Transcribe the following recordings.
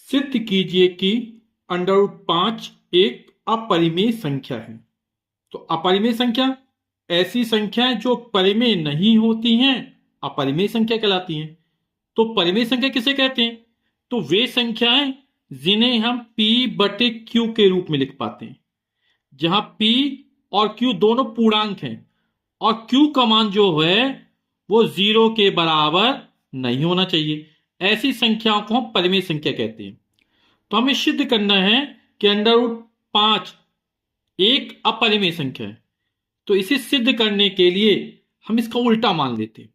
सिद्ध कीजिए कि अंडर रूट 5 एक अपरिमेय संख्या है। तो अपरिमेय संख्या ऐसी संख्याएं जो परिमेय नहीं होती हैं, अपरिमेय संख्या कहलाती हैं। तो परिमेय संख्या किसे कहते हैं? तो वे संख्याएं जिन्हें हम P बटे Q के रूप में लिख पाते हैं, जहां P और Q दोनों पूर्णांक हैं और Q का मान जो है वो 0 के बराबर नहीं होना चाहिए। ऐसी संख्याओं को हम परिमेय संख्या कहते हैं। तो हमें सिद्ध करना है कि अंडर रूट 5 एक अपरिमेय संख्या है। तो इसे सिद्ध करने के लिए हम इसका उल्टा मान लेते हैं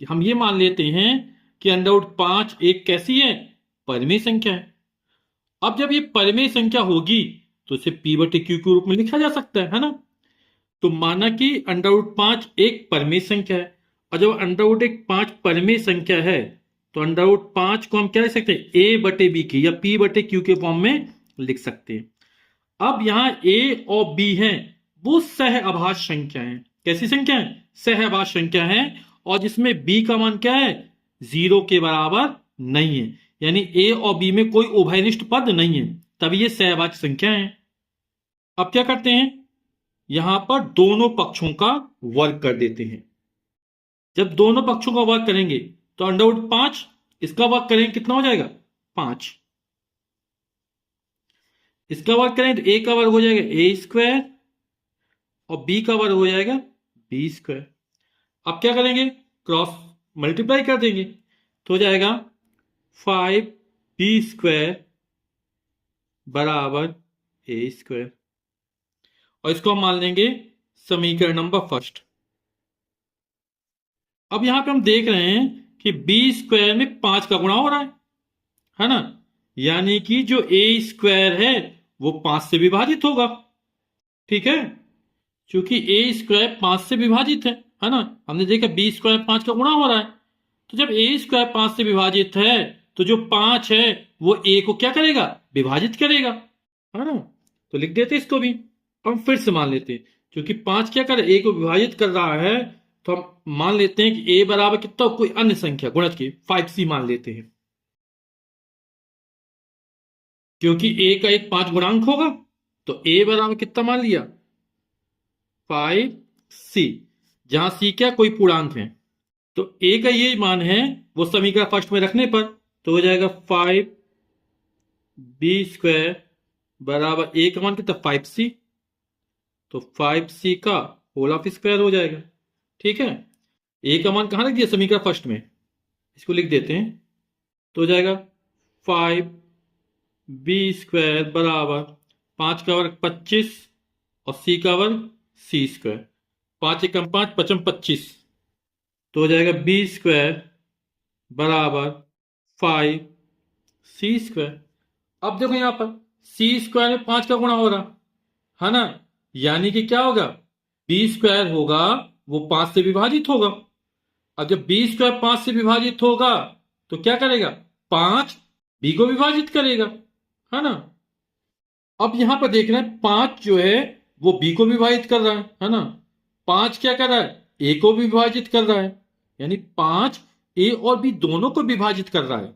कि हम ये मान लेते हैं कि अंडर रूट 5 एक कैसी है? परिमेय संख्या है। अब जब ये परिमेय संख्या होगी तो इसे P बटे Q के रूप में लिखा जा सकता है ना? तो माना कि अंडर रूट 5 एक परिमेय संख्या है, और जब अंडर रूट एक 5 परिमेय संख्या है तो अंडर रूट 5 को हम क्या लिख सकते हैं? A बटे B के या P बटे Q के फॉर्म में लिख सकते हैं। अब यहां A और B हैं वो सहअभाज्य संख्या है। कैसी संख्या है? सहअभाज्य संख्या है, और जिसमें B का मान क्या है? 0 के बराबर नहीं है, यानी A और B में कोई उभयनिष्ठ पद नहीं है, तभी ये सहअभाज्य संख्या है। अब क्या करते हैं? यहां पर दोनों पक्षों का वर्ग कर देते हैं। जब दोनों पक्षों का वर्ग करेंगे तो अंडर रूट 5 इसका वर्ग करेंगे, कितना हो जाएगा? 5। इसका वर्ग करें तो ए का वर्ग हो जाएगा ए स्क्वायर और बी का वर्ग हो जाएगा बी स्क्वायर। अब क्या करेंगे? क्रॉस मल्टीप्लाई कर देंगे तो हो जाएगा 5b स्क्वायर बराबर ए स्क्वायर, और इसको हम मान लेंगे समीकरण नंबर फर्स्ट। अब यहां पे हम देख रहे हैं कि बी स्क्वायर में 5 का गुणा हो रहा है ना? यानी कि जो ए स्क्वायर है वो 5 से विभाजित होगा। ठीक है, क्योंकि ए स्क्वायर 5 से विभाजित है ना? हमने देखा बी स्क्वायर 5 का गुणा हो रहा है, तो जब ए स्क्वायर 5 से विभाजित है तो जो 5 है वो ए को क्या करेगा? विभाजित करेगा, है ना? तो लिख देते इसको भी। हम फिर से मान लेते हैं, क्योंकि 5 क्या कर ए को विभाजित कर रहा है, तो हम मान लेते हैं कि ए बराबर कितना, कोई अन्य संख्या गुणज की 5c मान लेते हैं, क्योंकि ए का एक 5 गुणांक होगा। तो ए बराबर कितना मान लिया? 5c, जहां c क्या कोई पूर्णांक है। तो a का ये मान है वो समीकरण फर्स्ट में रखने पर तो हो जाएगा 5b स्क्वायर बराबर a का मान कितना? 5c, तो 5c का होल ऑफ स्क्वायर हो जाएगा। ठीक है, a का मान कहां रख दिया? समीकरण फर्स्ट में, इसको लिख देते हैं तो हो जाएगा 5b स्क्वायर बराबर 5 का वर्ग 25 और c का वर्ग c स्क्वायर। 5 एकम 5 पचम 25, तो हो जाएगा बी स्क्वायर बराबर 5c स्क्वायर। अब देखो यहां पर c स्क्वायर में 5 का गुणा हो रहा है ना? यानी कि क्या होगा? बी स्क्वायर होगा वो 5 से विभाजित होगा। अब जब बी स्क्वायर 5 से विभाजित होगा तो क्या करेगा? 5 बी को विभाजित करेगा, है ना? अब यहां पर देखना है 5 जो है वो बी को विभाजित कर रहा है ना? 5 क्या कर रहा है? ए को भी विभाजित कर रहा है, यानी 5 ए और बी दोनों को विभाजित कर रहा है।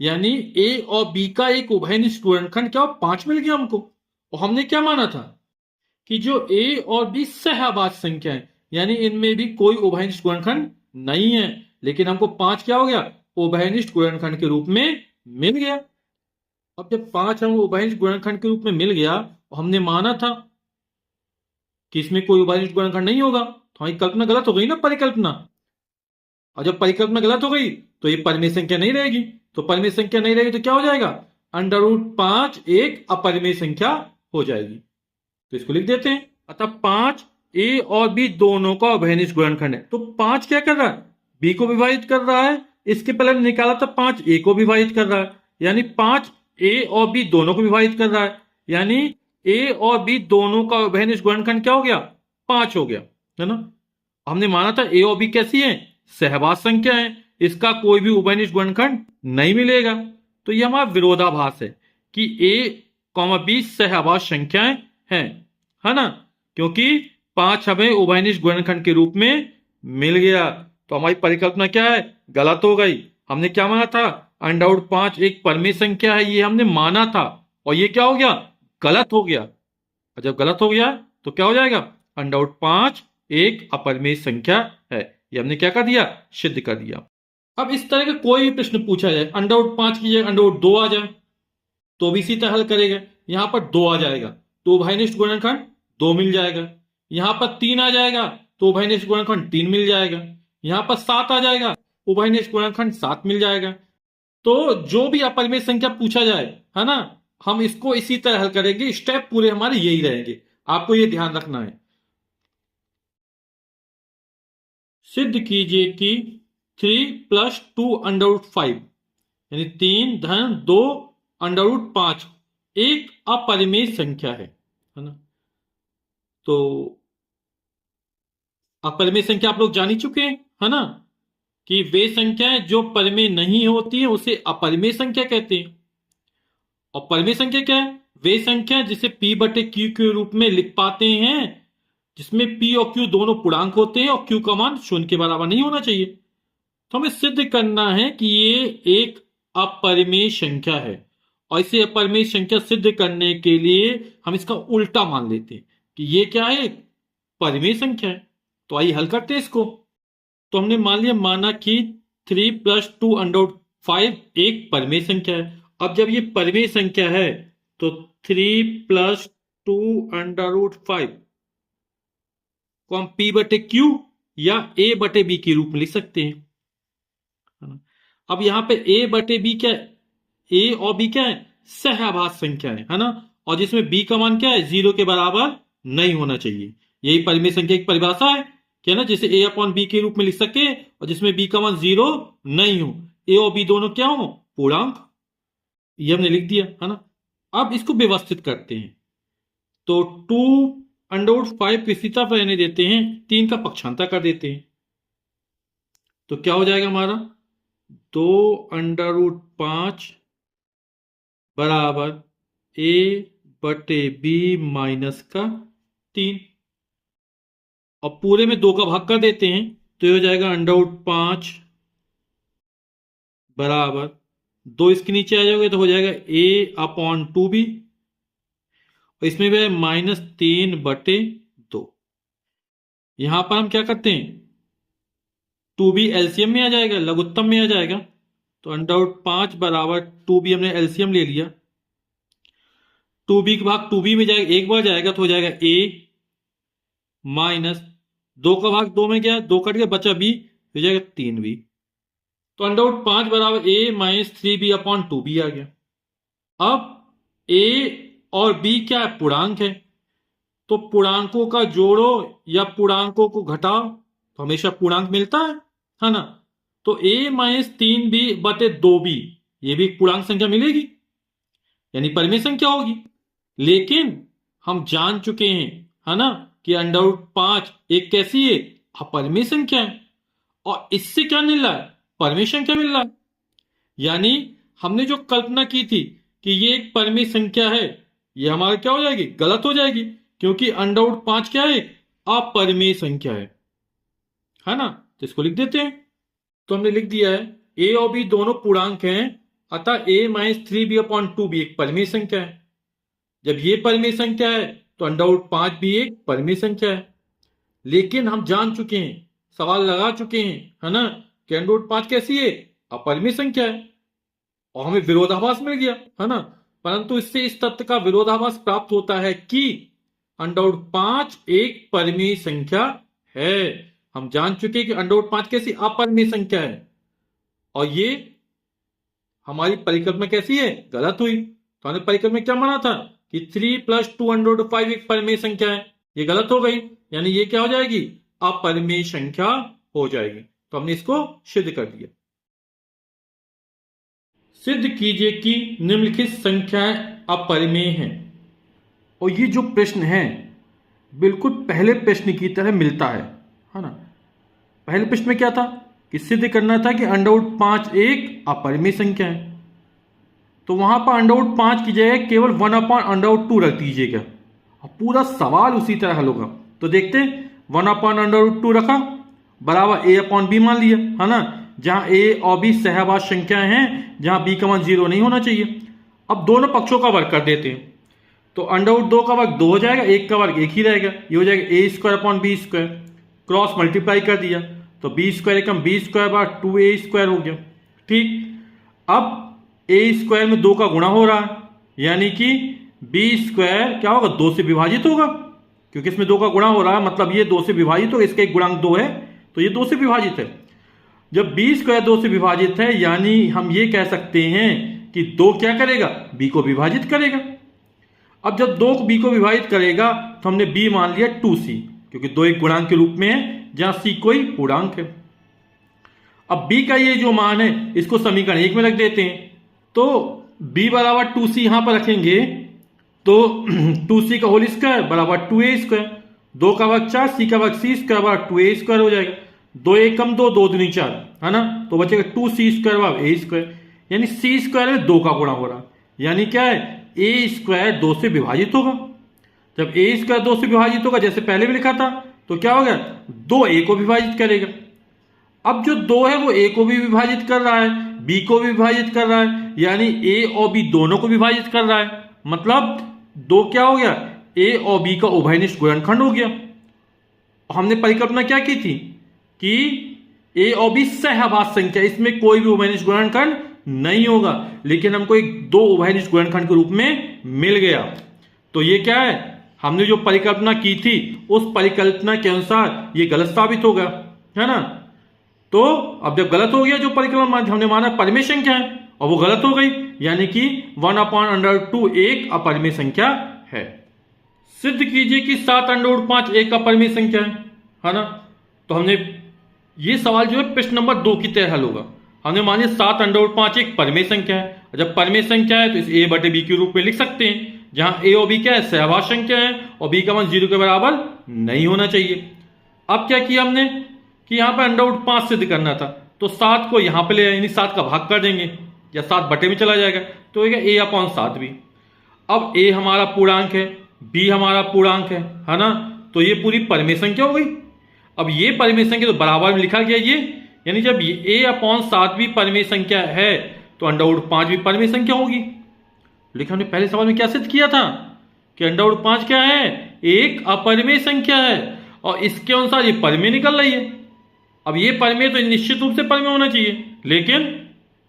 यानी ए और बी का एक उभयनिष्ठ गुणनखंड क्या 5 मिल गया हमको। और हमने क्या माना था कि जो ए और बी सहअभाज्य संख्या है, यानी इनमें भी कोई उभयनिष्ठ गुणनखंड नहीं है, लेकिन हमको 5 क्या हो गया? उभयनिष्ठ गुणनखंड के रूप में मिल गया। अब जब 5 हमको उभयनिष्ठ गुणनखंड के रूप में मिल गया और हमने माना था कि इसमें कोई उभयनिष्ठ गुणनखंड नहीं होगा, तो हमारी कल्पना गलत हो गई ना, परिकल्पना। और जब परिकल्पना गलत हो गई तो ये परिमेय संख्या नहीं रहेगी। तो परिमेय संख्या नहीं रहेगी तो क्या हो जाएगा? अंडर रूट 5 एक अपरिमेय संख्या हो जाएगी। तो इसको लिख देते हैं। अतः 5 ए और बी दोनों का उभयनिष्ठ गुणनखंड है। तो 5 क्या कर रहा है? बी को विभाजित कर रहा है। इसके पहले हमने निकाला था 5 ए को विभाजित कर रहा है, यानी 5 ए और बी दोनों को विभाजित कर रहा है, यानी ए और बी दोनों का उभयनिष्ठ गुणनखंड क्या हो गया? 5 हो गया, है ना? हमने माना था ए और बी कैसी है? सहभाज्य संख्या है, इसका कोई भी उभयनिष्ठ गुणनखंड नहीं मिलेगा। तो यह हमारा विरोधाभास है कि ए बी सहभाज्य संख्याएं हैं, है ना? क्योंकि 5 हमें उभयनिष्ठ गुणनखंड के रूप में मिल गया। तो हमारी परिकल्पना क्या है? गलत हो गई। हमने क्या माना था? अंडर रूट 5 एक परिमेय संख्या है, ये हमने माना था, और ये क्या हो गया, गलत हो गया। और जब गलत हो गया तो क्या हो जाएगा, अंडर रूट 5 एक अपरिमेय संख्या है। ये हमने क्या कर दिया, सिद्ध कर दिया। अब इस तरह का कोई भी प्रश्न पूछा जाए, अंडर रूट 5 की जगह अंडर रूट 2 आ जाए तो भी इसी तरह हल करेगा। यहां पर 2 आ जाएगा तो उभयनिष्ठ गुणनखंड 2 मिल जाएगा। यहां पर 3 आ जाएगा तो उभयनिष्ठ गुणनखंड 3 मिल जाएगा। यहां पर 7 आ जाएगा, उभयनिष्ठ गुणनखंड 7 मिल जाएगा। तो जो भी अपरिमेय संख्या पूछा जाए, है ना, हम इसको इसी तरह हल करेंगे। स्टेप पूरे हमारे यही रहेंगे, आपको ये ध्यान रखना है। सिद्ध कीजिए कि 3 + 2 अंडर रूट 5 यानी 3 धन 2 अंडर रूट 5 एक अपरिमेय संख्या है ना। तो अपरिमेय संख्या आप लोग जान ही चुके हैं, है ना, कि वे संख्याएं जो परिमेय नहीं होती है उसे अपरिमेय संख्या कहते हैं। और परिमेय संख्या क्या है, वे संख्या जिसे p बटे q के रूप में लिख पाते हैं, जिसमें p और q दोनों पूर्णांक होते हैं और q का मान 0 के बराबर नहीं होना चाहिए। तो हमें सिद्ध करना है कि ये एक अपरिमेय संख्या है, और इसे अपरिमेय संख्या सिद्ध करने के लिए हम इसका उल्टा मान लेते हैं कि ये क्या है, एक परिमेय संख्या है। तो आइए हल करते हैं इसको। तो हमने मान लिया, माना कि 3 + 2 अंडर रूट 5 एक परिमेय संख्या है। अब जब ये परिमेय संख्या है तो 3 + 2 अंडर रूट 5 को हम p बटे q या a बटे b के रूप में लिख सकते हैं। अब यहां पे a बटे b क्या है, a और b क्या है, सहआभास संख्या है ना, और जिसमें b का मान क्या है, 0 के बराबर नहीं होना चाहिए। यही परिमेय संख्या की परिभाषा है क्या ना, जिसे a अपॉन b के रूप में लिख सके और जिसमें b का मान 0 नहीं हो। a और b दोनों क्या हो, पूर्णांक। ये हमने लिख दिया, है ना। अब इसको व्यवस्थित करते हैं। तो 2 अंडर रूट 5 इसी तरफ रहने देते हैं, 3 का पक्षांतर कर देते हैं। तो क्या हो जाएगा हमारा, 2 अंडर रूट 5 बराबर a बटे b माइनस का 3, और पूरे में 2 का भाग कर देते हैं तो ये हो जाएगा अंडर रूट 5 बराबर 2 इसके नीचे आ जाओगे तो हो जाएगा a अपॉन 2b, और इसमें भी -3/2। यहां पर हम क्या करते हैं, 2b एलसीएम में आ जाएगा, लघुत्तम में आ जाएगा। तो अंडर रूट 5 बराबर 2b हमने एलसीएम ले लिया, 2b का भाग 2b में जाएगा, एक बार जाएगा तो हो जाएगा a माइनस 2 का भाग 2 में गया, 2 कट गया, बचा b, हो जाएगा 3b। तो अंडर रूट 5 बराबर a - 3b अपॉन 2b आ गया। अब a और b क्या है, पूर्णांक है, तो पूर्णांकों का जोड़ो या पूर्णांकों को घटाओ तो हमेशा पूर्णांक मिलता है ना। तो a - 3b बटे 2b ये भी एक पूर्णांक संख्या मिलेगी, यानी परिमेय संख्या होगी। लेकिन हम जान चुके हैं, है ना, कि अंडर रूट 5 एक कैसी है, अपरिमेय संख्या है, और इससे क्या मिल रहा है, परिमेय संख्या मिल रहा है। यानी हमने जो कल्पना की थी कि ये एक परिमेय संख्या है, ये हमारा क्या हो जाएगी, गलत हो जाएगी, क्योंकि अंडर रूट 5 क्या है, अपरिमेय संख्या है ना। तो इसको लिख देते हैं। तो हमने लिख दिया है a और b दोनों पूर्णांक हैं, अतः a - 3b अपॉन 2b एक परिमेय संख्या है। जब ये परिमेय संख्या है तो अंडर रूट 5 भी एक परिमेय संख्या है। लेकिन हम जान चुके हैं, सवाल लगा चुके हैं, है ना, कि अंडर रूट 5 कैसी है, अपरिमेय संख्या है, और हमें विरोधाभास मिल गया, है ना। परंतु इससे इस तथ्य का विरोधाभास प्राप्त होता है कि अंडर रूट 5 एक परिमेय संख्या है। हम जान चुके हैं कि अंडर रूट 5 कैसी, अपरिमेय संख्या है, और ये हमारी परिकल्पना कैसी है, गलत हुई। तो हमने परिकल्पना क्या माना था कि 3 + 2 अंडर रूट 5 एक परिमेय संख्या है, ये गलत हो गई, यानी ये क्या हो जाएगी, अपरिमेय संख्या हो जाएगी। तो हमने इसको सिद्ध कर दिया। सिद्ध कीजिए कि निम्नलिखित संख्याएं अपरिमेय हैं। और ये जो प्रश्न है बिल्कुल पहले प्रश्न की तरह मिलता है ना। पहले प्रश्न में क्या था कि सिद्ध करना था कि अंडर रूट 5 एक अपरिमेय संख्या है, तो वहां पर अंडर रूट 5 की जगह केवल 1/√2 रख दीजिएगा, और पूरा सवाल उसी तरह हल होगा। तो देखते हैं, 1/√2 रखा बराबर a अपॉन b मान लिया, है ना, जहां ए और बी सहवास संख्याएं हैं, जहां बी का मान 0 नहीं होना चाहिए। अब दोनों पक्षों का वर्ग कर देते हैं, तो अंडर 2 का वर्ग 2 हो जाएगा, 1 का वर्ग 1 ही रहेगा, ये हो जाएगा A square upon B square, cross multiply कर दिया तो बी स्क्वायर एकम बी स्क्वायर बार 2a स्क्वायर हो गया। ठीक, अब ए स्क्वायर में 2 का गुणा हो रहा है, यानी कि बी स्क्वायर क्या होगा, 2 से विभाजित होगा, क्योंकि इसमें 2 का गुणा हो रहा है, मतलब ये 2 से विभाजित हो, इसका एक गुणांक 2 है तो ये 2 से विभाजित है। जब बी स्क्वायर 2 से विभाजित है, यानी हम ये कह सकते हैं कि 2 क्या करेगा, बी को विभाजित करेगा। अब जब 2 बी को विभाजित करेगा तो हमने बी मान लिया 2c, क्योंकि 2 एक गुणांक के रूप में है, जहां c कोई पूर्णांक है। अब b का ये जो मान है इसको समीकरण 1 में रख देते हैं, तो b बराबर 2c यहां पर रखेंगे तो 2c का होल स्क्वायर बराबर 2a स्क्वायर, 2 का वर्ग 4, c का वर्ग c स्क्वायर बराबर 2a स्क्वायर हो जाएगा, 2 एक कम 2, 2 दूनी 4 है ना, तो बचेगा 2c स्क्वायर बराबर a स्क्वायर, यानी c स्क्वायर में 2 का गुणा हो रहा है, यानी क्या है, a स्क्वायर 2 से विभाजित होगा। जब a स्क्वायर 2 से विभाजित होगा, जैसे पहले भी लिखा था, तो क्या हो गया, 2 a को विभाजित करेगा। अब जो 2 है वो a को भी विभाजित कर रहा है, b को भी विभाजित कर रहा है, यानी a और b दोनों को विभाजित कर रहा है, मतलब 2 क्या हो गया, a और b का उभयनिष्ठ गुणनखंड हो गया। हमने परिकल्पना क्या की थी कि a और b सहवास संख्या, इसमें कोई भी उभयनिष्ठ गुणनखंड नहीं होगा, लेकिन हमको एक 2 उभयनिष्ठ गुणनखंड के रूप में मिल गया। तो ये क्या है, हमने जो परिकल्पना की थी उस परिकल्पना के अनुसार ये गलत साबित होगा, है ना। तो अब जब गलत हो गया, जो परिकल्पना हमने माना परिमेय संख्या है और वो गलत हो गई, यानी कि 1/√2 एक अपरिमेय संख्या है। सिद्ध कीजिए कि 7/5 एक अपरिमेय संख्या है ना। तो हमने ये सवाल जो है प्रश्न नंबर 2 की तरह हल होगा। हमने मानिए 7/5 एक परिमेय संख्या है, जब परिमेय संख्या है तो इस a बटे b के रूप में लिख सकते हैं, जहां a और b क्या है, सहवास संख्या है और b का मान 0 के बराबर नहीं होना चाहिए। अब क्या किया हमने कि यहां पर √5 सिद्ध करना था, तो 7 को यहां पे ले आए, यानी 7 का भाग कर देंगे या 7 बटे में चला जाएगा, तो a/7 भी। अब a हमारा पूर्णांक है, b हमारा पूर्णांक है ना, तो ये पूरी परिमेय संख्या हो गई। अब ये परिमेय संख्या तो बराबर में लिखा गया ये, यानी जब a/7 भी परिमेय संख्या है तो √5 भी परिमेय संख्या होगी। लेकिन हमने पहले सवाल में क्या सिद्ध किया था कि √5 क्या है, एक अपरिमेय संख्या है और इसके अनुसार ये परिमेय निकल रही है। अब ये परिमेय तो निश्चित रूप से परिमेय होना चाहिए, लेकिन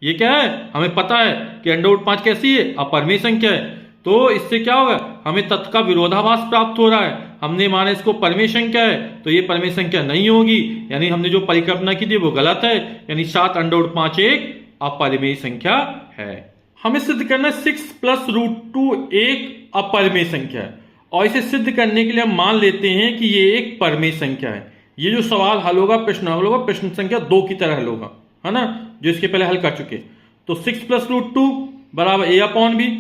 ये क्या है, हमें पता है कि √5 कैसी है, अपरिमेय संख्या है, तो इससे क्या होगा, हमें तत्व का विरोधाभास प्राप्त हो रहा है। हमने माना इसको परिमेय संख्या है तो ये परिमेय संख्या नहीं होगी, यानी हमने जो परिकल्पना की थी वो गलत है, यानी 7/5 एक अपरिमेय संख्या है। हमें सिद्ध करना है 6 + √2 एक अपरिमेय संख्या है, और इसे सिद्ध करने के लिए हम मान लेते हैं कि ये एक परिमेय संख्या है। ये जो सवाल हल होगा, प्रश्न हल होगा, प्रश्न संख्या 2 की तरह हल होगा, है ना, जो इसके पहले हल कर चुके। तो 6 + √2 बराबर a/b,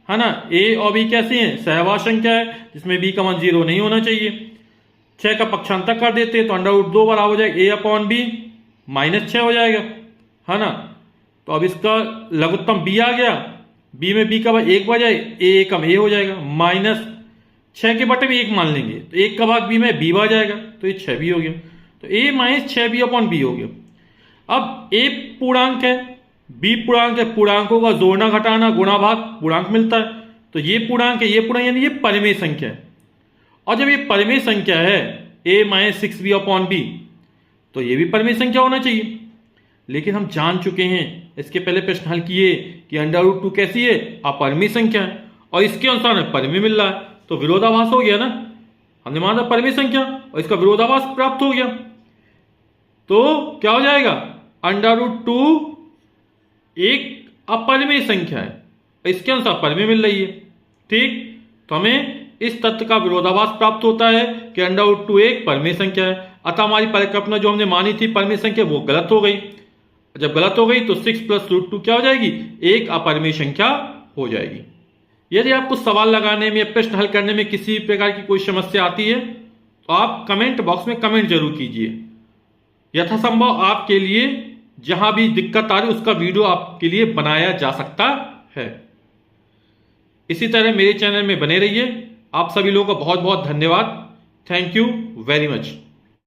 है ना। a और b कैसी है, सहवास संख्या है जिसमें b का मान 0 नहीं होना चाहिए। 6 का पक्षांतर कर देते हैं तो √2 बराबर हो जाएगा a/b -6 हो जाएगा, है ना। तो अब इसका लघुत्तम b आ गया, b में b का भाग 1 बजाए a एकम a हो जाएगा, -6 के बटे में 1 मान लेंगे तो 1 का भाग b में b आ जाएगा, तो ये 6b हो गया, तो a - 6b/b हो गया। अब a पूर्णांक है, b पूर्णांक है, पूर्णांकों का जोड़ना घटाना गुणा भाग पूर्णांक मिलता है, तो ये पूर्णांक है, ये पूर्णांक, यानी ये परिमेय संख्या है। और जब ये परिमेय संख्या है a - 6b/b, तो ये भी परिमेय संख्या होना चाहिए। लेकिन हम जान चुके हैं, इसके पहले प्रश्न हल किए कि √2 कैसी है, अपरिमेय संख्या है, और इसके अनुसार हमें परिमेय मिल रहा है, तो विरोधाभास हो गया ना। हमने माना परिमेय संख्या और इसका विरोधाभास प्राप्त हो गया, तो क्या हो जाएगा, √2 एक अपरिमेय संख्या है, इसके अनुसार परिमेय मिल रही है। ठीक, तो हमें इस तत्व का विरोधाभास प्राप्त होता है कि √2 एक परिमेय संख्या है, अतः हमारी परिकल्पना जो हमने मानी थी परिमेय संख्या वो गलत हो गई। जब गलत हो गई तो 6 + √2 क्या हो जाएगी, एक अपरिमेय संख्या हो जाएगी। यदि आपको सवाल लगाने में या प्रश्न हल करने में किसी प्रकार की कोई समस्या आती है तो आप कमेंट बॉक्स में कमेंट जरूर कीजिए। यथासंभव आपके लिए जहां भी दिक्कत आ रही उसका वीडियो आपके लिए बनाया जा सकता है। इसी तरह मेरे चैनल में बने रहिए। आप सभी लोगों का बहुत बहुत धन्यवाद। Thank you very much.